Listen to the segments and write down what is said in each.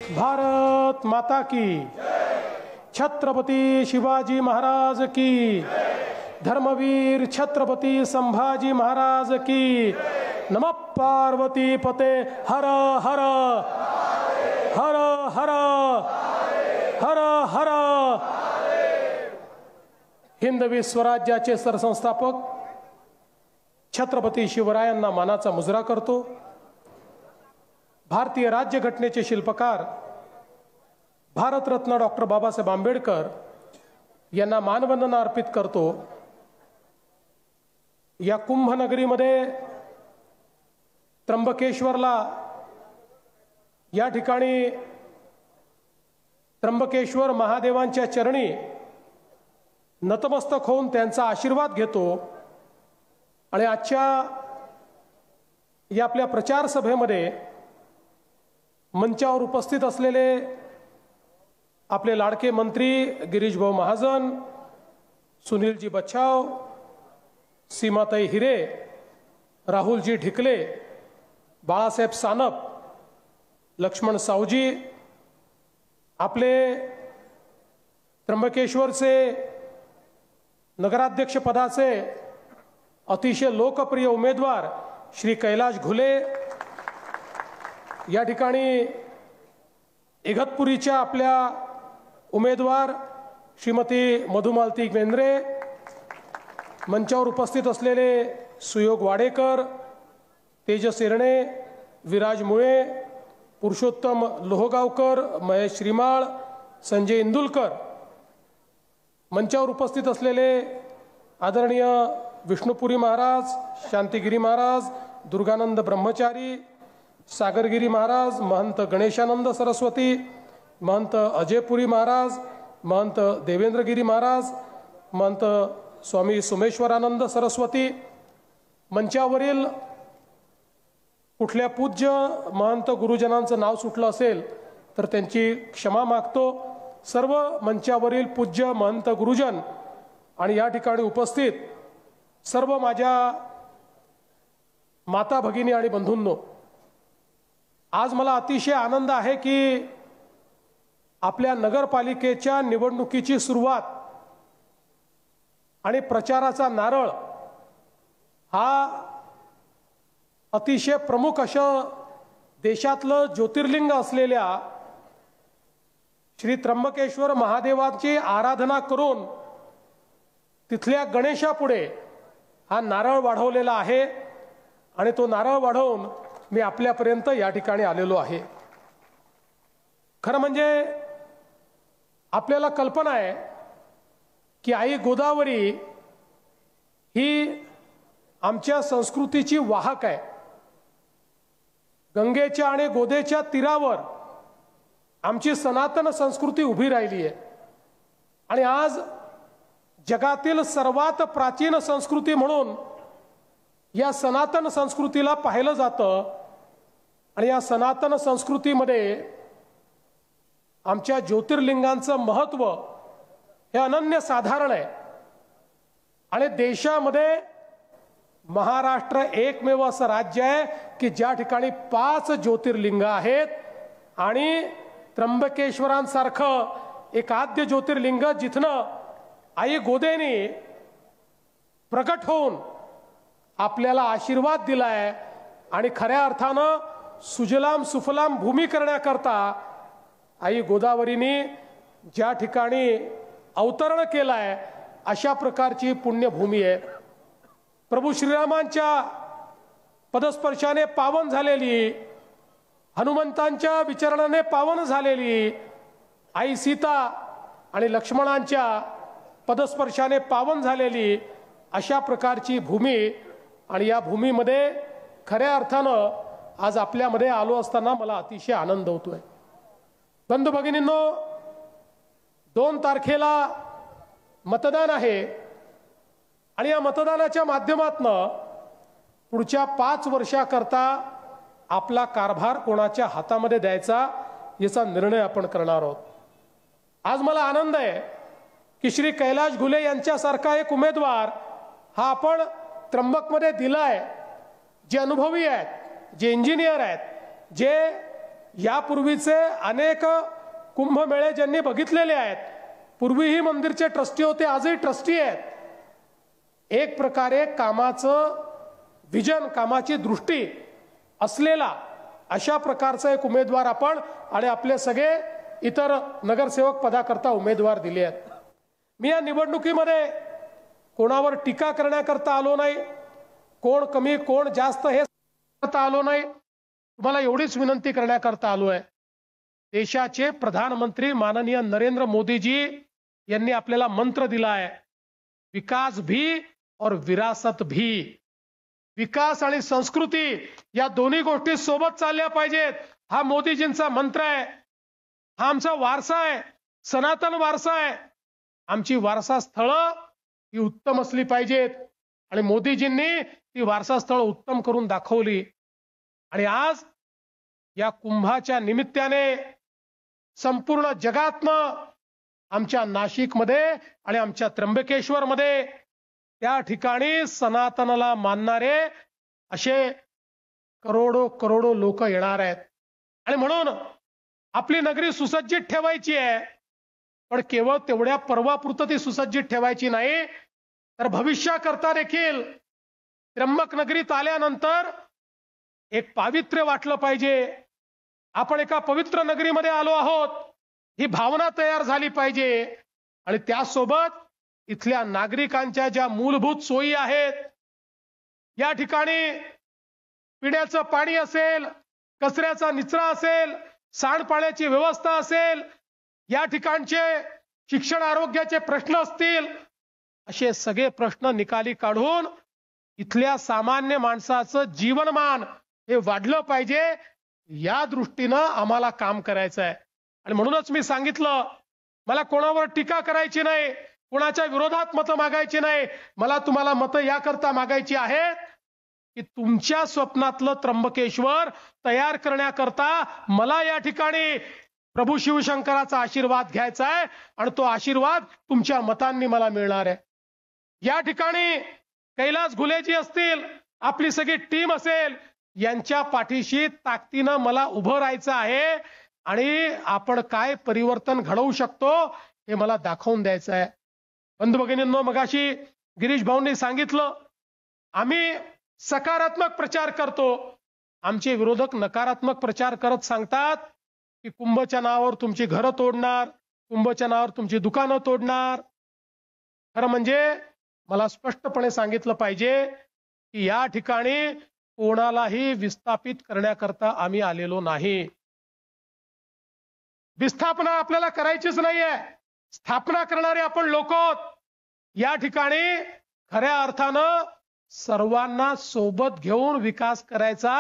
भारत माता की, छत्रपति शिवाजी महाराज की, धर्मवीर छत्रपति संभाजी महाराज की, नमः पार्वती पते, हर हर हर हर हर हर। हिंदवी स्वराज्याचे सरसंस्थापक छत्रपती शिवरायांना मानाचा मुजरा करतो। भारतीय राज्यघटनेचे शिल्पकार भारतरत्न डॉक्टर बाबासाहेब आंबेडकर यांना मानवंदना अर्पित करतो। या कुंभनगरीमध्ये त्र्यंबकेश्वरला या ठिकाणी त्र्यंबकेश्वर महादेवांच्या चरणी नतमस्तक होऊन त्यांचा आशीर्वाद घेतो। आणि आजच्या या आपल्या प्रचार सभेमध्ये मंचावर उपस्थित असलेले आपले लाडके मंत्री गिरीश भाऊ महाजन, सुनीलजी बच्छाव, सीमाताई हिरे, राहुलजी ढिकले, बाळासाहेब सानप, लक्ष्मण सावजी, आपले त्र्यंबकेश्वरचे नगराध्यक्ष पदाचे अतिशय लोकप्रिय उमेदवार श्री कैलाश घुले, या ठिकाणी इगतपुरीच्या आपल्या उमेदवार श्रीमती मधुमालती बेंद्रे, मंचावर उपस्थित असलेले सुयोग वाडेकर, तेजस एरणे, विराज मुळे, पुरुषोत्तम लोहगावकर, महेश श्रीमाळ, संजय इंदुलकर, मंचावर उपस्थित असलेले आदरणीय विष्णुपुरी महाराज, शांतिगिरी महाराज, दुर्गानंद ब्रह्मचारी, सागरगिरी महाराज, महंत गणेशानंद सरस्वती, महंत अजयपुरी महाराज, महंत देवेंद्रगिरी महाराज, महंत स्वामी सोमेश्वरानंद सरस्वती, मंचावरील कुठल्या पूज्य महंत गुरुजनांचं नाव सुटलं असेल तर त्यांची क्षमा मागतो। सर्व मंचावरील पूज्य महंत गुरुजन आणि या ठिकाणी उपस्थित सर्व माझ्या माता भगिनी आणि बंधूंनो, आज मला अतिशय आनंद आहे की आपल्या नगरपालिकेच्या निवडणुकीची सुरुवात आणि प्रचाराचा नारळ हा अतिशय प्रमुख असं देशातलं ज्योतिर्लिंग असलेल्या श्री त्र्यंबकेश्वर महादेवाची आराधना करून तिथल्या गणेशापुढे हा नारळ वाढवलेला आहे आणि तो नारळ वाढवून मी आपल्यापर्यंत या ठिकाणी आलेलो आहे। खरं म्हणजे आपल्याला कल्पना आहे की आई गोदावरी ही आमच्या संस्कृतीची वाहक आहे। गंगेच्या आणि गोदेच्या तीरावर आमची सनातन संस्कृती उभी राहिली आहे आणि आज जगातील सर्वात प्राचीन संस्कृती म्हणून या सनातन संस्कृतीला पाहिलं जातं। आणि या सनातन संस्कृतीमध्ये आमच्या ज्योतिर्लिंगांचं महत्त्व हे अनन्यसाधारण आहे आणि देशामध्ये महाराष्ट्र एकमेव असं राज्य आहे की ज्या ठिकाणी 5 ज्योतिर्लिंग आहेत आणि त्र्यंबकेश्वरांसारखं एक आद्य ज्योतिर्लिंग जिथनं आई गोदेनी प्रकट होऊन आपल्याला आशीर्वाद दिलाय आणि खऱ्या अर्थानं सुजलाम सुफलाम भूमी करण्याकरता आई गोदावरीने ज्या ठिकाणी अवतरण केलाय अशा प्रकारची पुण्यभूमी आहे। प्रभू श्रीरामांच्या पदस्पर्शाने पावन झालेली, हनुमंतांच्या विचरणाने पावन झालेली आई सीता आणि लक्ष्मणांच्या पदस्पर्शाने पावन झालेली अशा प्रकारची भूमी आणि या भूमीमध्ये खऱ्या अर्थानं आज आपल्यामध्ये आलो असताना मला अतिशय आनंद होतोय। बंधू भगिनींनो, 2 तारखेला मतदान आहे आणि या मतदानाच्या माध्यमातून पुढच्या 5 वर्षाकरता आपला कारभार कोणाच्या हातामध्ये द्यायचा याचा निर्णय आपण करणार आहोत। आज मला आनंद आहे की श्री कैलाश घुले यांच्यासारखा एक उमेदवार हा आपण त्र्यंबकमध्ये दिलाय, जे अनुभवी आहेत, जे इंजिनियर आहेत, जे यापूर्वीचे अनेक कुंभमेळे ज्यांनी बघितलेले आहेत, पूर्वीही मंदिरचे ट्रस्टी होते, आजही ट्रस्टी आहेत, एक प्रकारे कामाचं विजन, कामाची दृष्टी असलेला अशा प्रकारचा एक उमेदवार आपण आणि आपले सगळे इतर नगरसेवक पदाकरता उमेदवार दिले आहेत। मी या निवडणुकीमध्ये कोणावर टीका करण्याकरता आलो नाही, कोण कमी कोण जास्त हे करता आलो नाही, तुम्हाला एवढीच विनंती करण्याकरता आलो आहे। देशाचे प्रधानमंत्री माननीय नरेंद्र मोदीजी यांनी आपल्याला मंत्र दिला आहे, विकास भी और विरासत भी। विकास आणि संस्कृती या दोन्ही गोष्टी सोबत चालल्या पाहिजेत, हा मोदीजींचा मंत्र आहे। हा आमचा वारसा आहे, सनातन वारसा आहे। आमची वारसा स्थळं ही उत्तम असली पाहिजेत आणि मोदीजींनी ती वारसा स्थळ उत्तम करून दाखवली। आणि आज या कुंभाच्या निमित्ताने संपूर्ण जगातनं आमच्या नाशिकमध्ये आणि आमच्या त्र्यंबकेश्वरमध्ये त्या ठिकाणी सनातनला मानणारे असे करोडो करोडो लोक येणार आहेत। आणि म्हणून आपली नगरी सुसज्जित ठेवायची आहे, पण केवळ तेवढ्या पर्वापुरतं ती सुसज्जित ठेवायची नाही, तर भविष्याकरता देखील त्र्यंबक नगरीत आल्यानंतर एक पावित्र्य वाटलं पाहिजे। आपण एका पवित्र नगरीमध्ये आलो आहोत ही भावना तयार झाली पाहिजे। आणि त्यासोबत इथल्या नागरिकांच्या ज्या मूलभूत सोयी आहेत, या ठिकाणी पिण्याचं पाणी असेल, कचऱ्याचा निचरा असेल, सांडपाण्याची व्यवस्था असेल, या ठिकाणचे शिक्षण आरोग्याचे प्रश्न असतील, असे सगळे प्रश्न निकाली काढून इथल्या सामान्य माणसाचं जीवनमान हे वाढलं पाहिजे, या दृष्टीनं आम्हाला काम करायचं आहे। आणि म्हणूनच मी सांगितलं, मला कोणावर टीका करायची नाही, कोणाच्या विरोधात मतं मागायची नाही, मला तुम्हाला मतं याकरता मागायची आहेत की तुमच्या स्वप्नातलं त्र्यंबकेश्वर तयार करण्याकरता मला या ठिकाणी प्रभू शिवशंकराचा आशीर्वाद घ्यायचा आहे आणि तो आशीर्वाद तुमच्या मतांनी मला मिळणार आहे। या ठिकाणी कैलास घुलेजी असतील, आपली सगळी टीम असेल, यांच्या पाठीशी ताकदीनं मला उभं राहायचं आहे आणि आपण काय परिवर्तन घडवू शकतो हे मला दाखवून द्यायचं आहे। बंधू भगिनींनो, मगाशी गिरीश भाऊंनी सांगितलं, आम्ही सकारात्मक प्रचार करतो, आमचे विरोधक नकारात्मक प्रचार करत सांगतात की कुंभच्या नावावर तुमची घरं तोडणार, कुंभच्या नावावर तुमची दुकानं तोडणार। खरं म्हणजे मला स्पष्टपणे सांगितलं पाहिजे की या ठिकाणी कोणालाही विस्थापित करण्याकरता आम्ही आलेलो नाही। विस्थापना आपल्याला करायचीच नाहीये, स्थापना करणारे आपण लोक आहोत। या ठिकाणी खऱ्या अर्थानं सर्वांना सोबत घेऊन विकास करायचा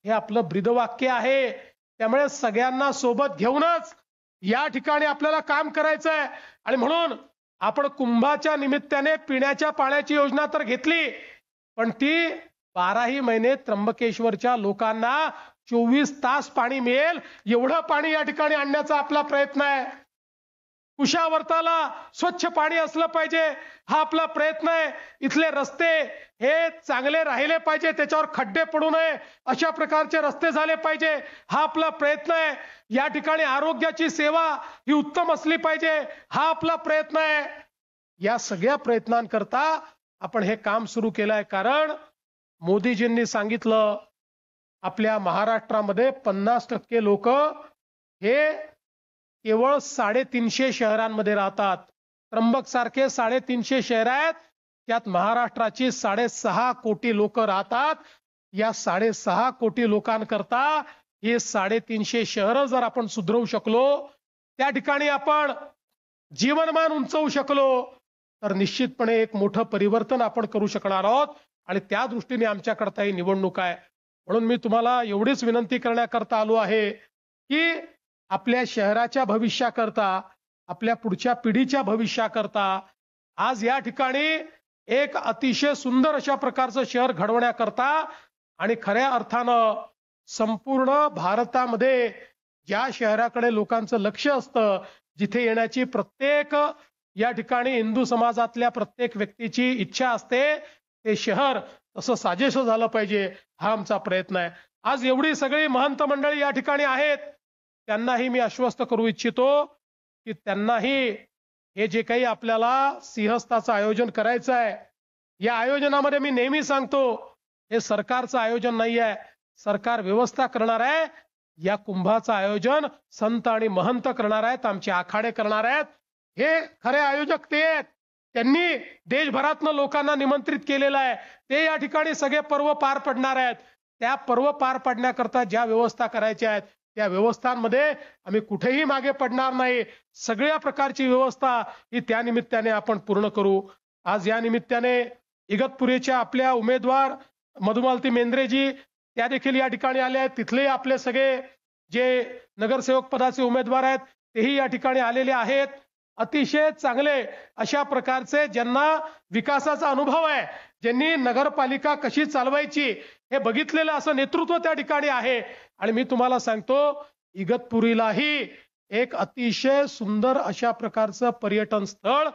हे आपलं ब्रीदवाक्य आहे। त्यामुळे सगळ्यांना सोबत घेऊनच या ठिकाणी आपल्याला काम करायचं आहे। आणि म्हणून आपण कुंभाच्या निमित्ताने पिण्याच्या पाण्याची योजना तर घेतली, पण ती 12ही महिने त्र्यंबकेश्वरच्या लोकांना 24 तास पाणी मिळेल एवढं पाणी या ठिकाणी आणण्याचा आपला प्रयत्न आहे। कुशावर्ताला स्वच्छ पाणी असलं पाहिजे हा आपला प्रयत्न आहे। इथले रस्ते हे चांगले राहिले पाहिजे, त्याच्यावर खड्डे पडू नये अशा प्रकारचे रस्ते झाले पाहिजे हा आपला प्रयत्न आहे। या ठिकाणी आरोग्याची सेवा ही उत्तम असली पाहिजे हा आपला प्रयत्न आहे। या सगळ्या प्रयत्नांकरता आपण हे काम सुरू केलं आहे, कारण मोदीजींनी सांगितलं आपल्या महाराष्ट्रामध्ये 50% लोक हे केवळ 350 शहरांमध्ये राहतात। त्र्यंबक सारखे 350 शहर आहेत, त्यात महाराष्ट्राची 6.5 कोटी लोक राहतात। या 6.5 कोटी लोकांकरता हे 350 शहर जर आपण सुधरवू शकलो, त्या ठिकाणी आपण जीवनमान उंचवू शकलो, तर निश्चितपणे एक मोठं परिवर्तन आपण करू शकणार आहोत। आणि त्या दृष्टीने आमच्याकरता ही निवडणूक आहे। म्हणून मी तुम्हाला एवढीच विनंती करण्याकरता आलो आहे की आपल्या शहराच्या भविष्याकरता, आपल्या पुढच्या पिढीच्या भविष्याकरता आज या ठिकाणी एक अतिशय सुंदर अशा प्रकारचं शहर घडवण्याकरता आणि खऱ्या अर्थानं संपूर्ण भारतामध्ये ज्या शहराकडे लोकांचं लक्ष असतं, जिथे येण्याची प्रत्येक या ठिकाणी हिंदू समाजातल्या प्रत्येक व्यक्तीची इच्छा असते, ते शहर तसं साजेसं झालं पाहिजे हा आमचा प्रयत्न आहे। आज एवढी सगळी महंत मंडळी या ठिकाणी आहेत, त्यांनाही मी आश्वस्त करू इच्छितो की त्यांनाही हे जे काही आपल्याला सिंहस्थाचं आयोजन करायचं आहे, या आयोजनामध्ये मी नेहमी सांगतो हे सरकारचं आयोजन नाही आहे, सरकार व्यवस्था करणार आहे. या कुंभाचं आयोजन संत आणि महंत करणार आहेत, आमचे आखाडे करणार आहेत. हे खरे आयोजक ते आहेत. त्यांनी देशभरातनं लोकांना निमंत्रित केलेलं आहे. ते या ठिकाणी सगळे पर्व पार पडणार आहेत. त्या पर्व पार पाडण्याकरता ज्या व्यवस्था करायच्या आहेत त्या व्यवस्थांमध्ये आम्ही कुठेही मागे पडणार नाही. सगळ्या प्रकारची व्यवस्था ही त्या निमित्ताने आपण पूर्ण करू. आज या निमित्ताने इगतपुरीच्या आपल्या उमेदवार मधुमालती मेंद्रेजी त्या देखील या ठिकाणी आले आहेत. तिथले आपले सगळे जे नगरसेवक पदाचे उमेदवार आहेत तेही या ठिकाणी आलेले आहेत. अतिशय चांगले अशा प्रकारचे ज्यांना विकासाचा अनुभव आहे, ज्यांनी नगरपालिका कशी चालवायची हे बघितलेलं असं नेतृत्व त्या ठिकाणी आहे. आणि मी तुम्हाला सांगतो इगतपुरीलाही एक अतिशय सुंदर अशा प्रकारचं पर्यटन स्थळ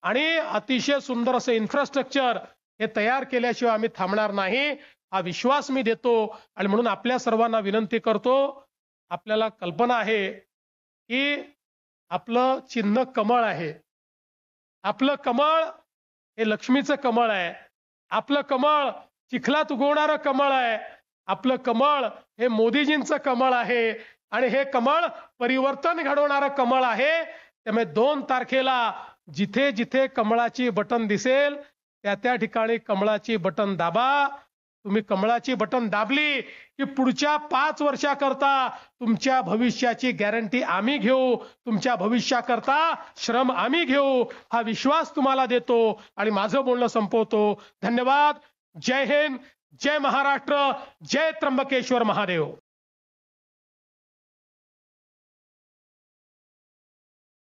आणि अतिशय सुंदर असं इन्फ्रास्ट्रक्चर हे तयार केल्याशिवाय आम्ही थांबणार नाही, हा विश्वास मी देतो. आणि म्हणून आपल्या सर्वांना विनंती करतो, आपल्याला कल्पना आहे की आपलं चिन्ह कमळ आहे. आपलं कमळ हे लक्ष्मीचं कमळ आहे. आपलं कमळ चिखलात उगवणारं कमळ आहे. आपलं कमळ हे मोदीजींचं कमळ आहे आणि हे कमळ परिवर्तन घडवणारं कमळ आहे. त्यामुळे 2 तारखेला जिथे जिथे कमळाची बटन दिसेल त्या त्या ठिकाणी कमळाची बटन दाबा. तुम्ही कमळाची बटन दाबली की पुढच्या 5 वर्षाकरता तुमच्या भविष्याची गॅरंटी आम्ही घेऊ. तुमच्या भविष्याकरता श्रम आम्ही घेऊ, हा विश्वास तुम्हाला देतो. आणि माझं बोलणं संपवतो. धन्यवाद. जय हिंद, जय महाराष्ट्र, जय त्र्यंबकेश्वर महादेव.